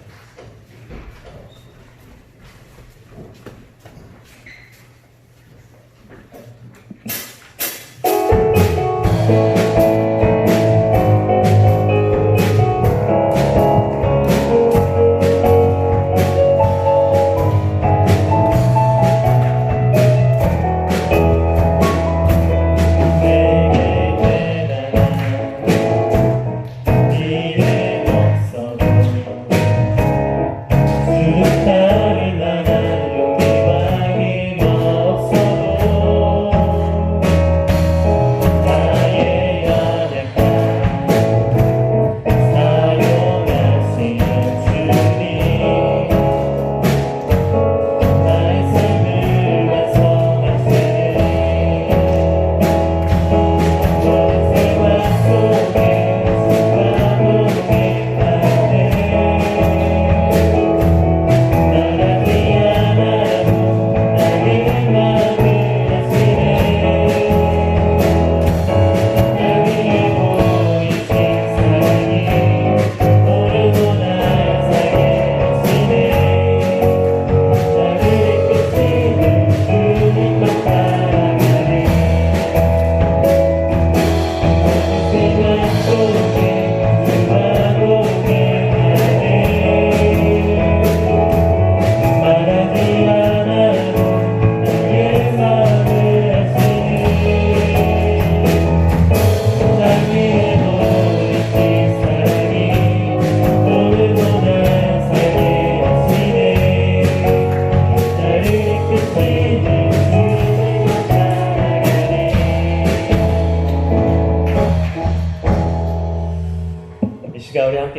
내게 대단한 일은 없어도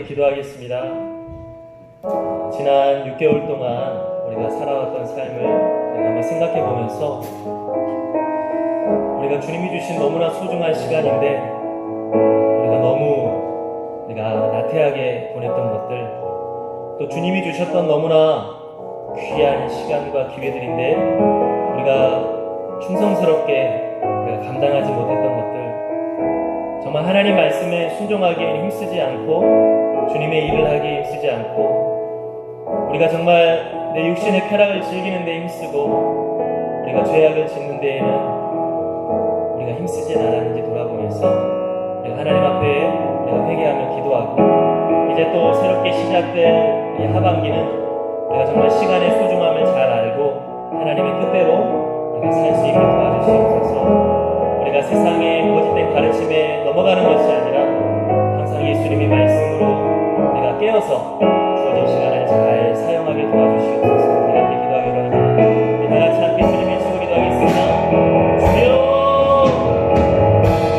기도하겠습니다. 지난 6개월 동안 우리가 살아왔던 삶을 한번 생각해 보면서 우리가 주님이 주신 너무나 소중한 시간인데 우리가 너무 나태하게 보냈던 것들, 또 주님이 주셨던 너무나 귀한 시간과 기회들인데 우리가 충성스럽게 감당하지 못했던 것들, 정말 하나님 말씀에 순종하기에 힘쓰지 않고 주님의 일을 하기에 힘쓰지 않고 우리가 정말 내 육신의 쾌락을 즐기는 데 힘쓰고 우리가 죄악을 짓는 데에는 우리가 힘쓰지 않았는지 돌아보면서 우리가 하나님 앞에 우리가 회개하며 기도하고 이제 또 새롭게 시작될 이 하반기는 우리가 정말 시간의 소중함을 잘 알고 하나님의 뜻대로 우리가 살 수 있게 도와주시옵소서. 우리가 세상의 거짓된 가르침에 넘어가는 것이 아니라 항상 예수님의 말씀으로 우리가 깨어서 주어진 시간을 잘 사용하게 도와주시옵소서. 우리 함께 기도하기로 합니다. 우리 다 같이 함께 주님의 주로 기도하겠습니다. 주여,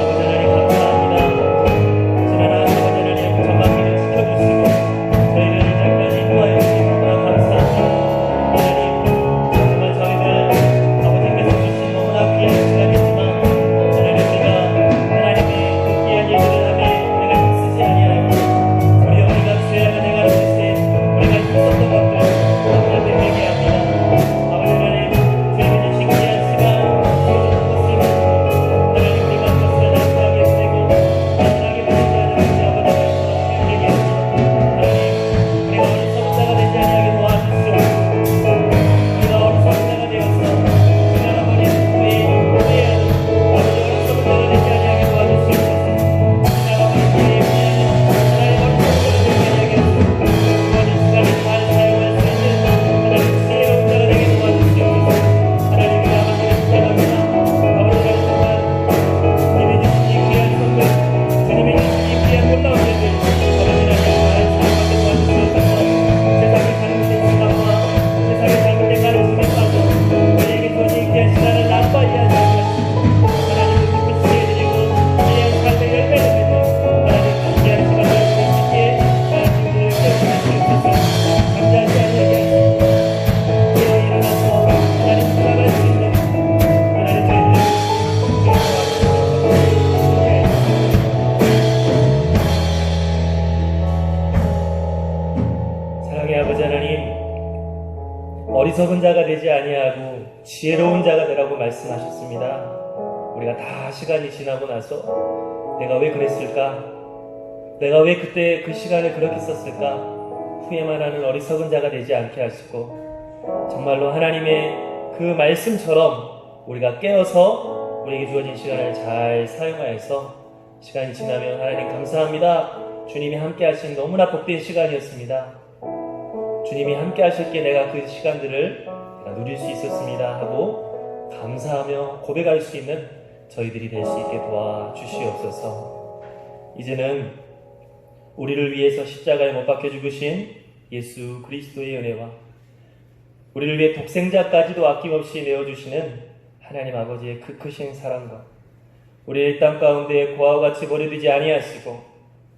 아버지 하나님 감사합니다. 지난 한 아버지 하나님 전반기를 지켜주시고 저희를 여기까지 인도하여 주시니 너무나 감사합니다. 하나님, 정말 저희들 아버지께서 주신 너무나 귀한 시간이지만 하나님, 우리가 하나님의 그 귀한 일들을 하며 우리가 힘쓰지 아니하여 우리가 죄악을 행하는 것에 우리가 힘썼던 것들 아버지 앞에 회개합니다. 아버지 하나님, 저희가 주신 귀한 시간 주어진 것을 하나님, 우리가 그것을 낙후하게 보내고 마지막에 보내지 않으면서 아버지 하나님 회개합니다. 하나님, 우리가 어리석은 자가 되지 아니하게 도와주시옵소서. 우리가 어리석은 자가 되어서 지나가버린 후에 후회하는 아버지 어리석은 자가 되지 아니하게 도와주시옵소서. 지나가버린 후에 후회하는 하나님 어리석은 자가 되지 아니하게 주어진 시간을 잘 사용할 수 있는 하나님 지혜로운 자가 되게 도와주시옵소서. 하나님, 우리 아버지를 부탁합니다. 아버지 하나님, 정말 주님이 주신 이 귀한 선물, 주님이 주신 이 귀한 놀라운 일들 아버지 하나님 잘 사용하게 도와주시옵소서. 세상의 잘못된 생각과 세상의 잘못된 가르침에 빠져 우리에게 주어진 이 귀한 시간을 낭비하지 않게 하시고 하나님을 기쁘시게 해드리고 귀한 삶의 열매를 맺는 하나님 그 귀한 시간을 할 수 있기에 하나님을 깨워주시옵소서. 잠자지 않게 하시고 깨어 일어나서 하나님 살아갈 수 있는 하나님 저희들을 사랑의 아버지 하나님, 어리석은 자가 되지 아니하고 지혜로운 자가 되라고 말씀하셨습니다. 우리가 다 시간이 지나고 나서 내가 왜 그랬을까? 내가 왜 그때 그 시간을 그렇게 썼을까? 후회만 하는 어리석은 자가 되지 않게 하시고 정말로 하나님의 그 말씀처럼 우리가 깨어서 우리에게 주어진 시간을 잘 사용하여서 시간이 지나면 하나님 감사합니다. 주님이 함께 하신 너무나 복된 시간이었습니다. 주님이 함께 하실게 내가 그 시간들을 내가 누릴 수 있었습니다 하고 감사하며 고백할 수 있는 저희들이 될 수 있게 도와주시옵소서. 이제는 우리를 위해서 십자가에 못 박혀 죽으신 예수 그리스도의 은혜와 우리를 위해 독생자까지도 아낌없이 내어주시는 하나님 아버지의 그 크신 사랑과 우리의 이 땅 가운데 고아와 같이 버려두지 아니하시고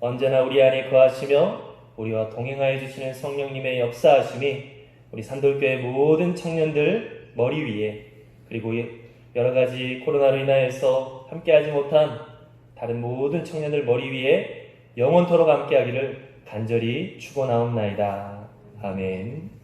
언제나 우리 안에 거하시며 우리와 동행하여 주시는 성령님의 역사하심이 우리 산돌교회 모든 청년들 머리 위에, 그리고 여러 가지 코로나로 인하여서 함께하지 못한 다른 모든 청년들 머리 위에 영원토록 함께하기를 간절히 축원하옵나이다. 아멘.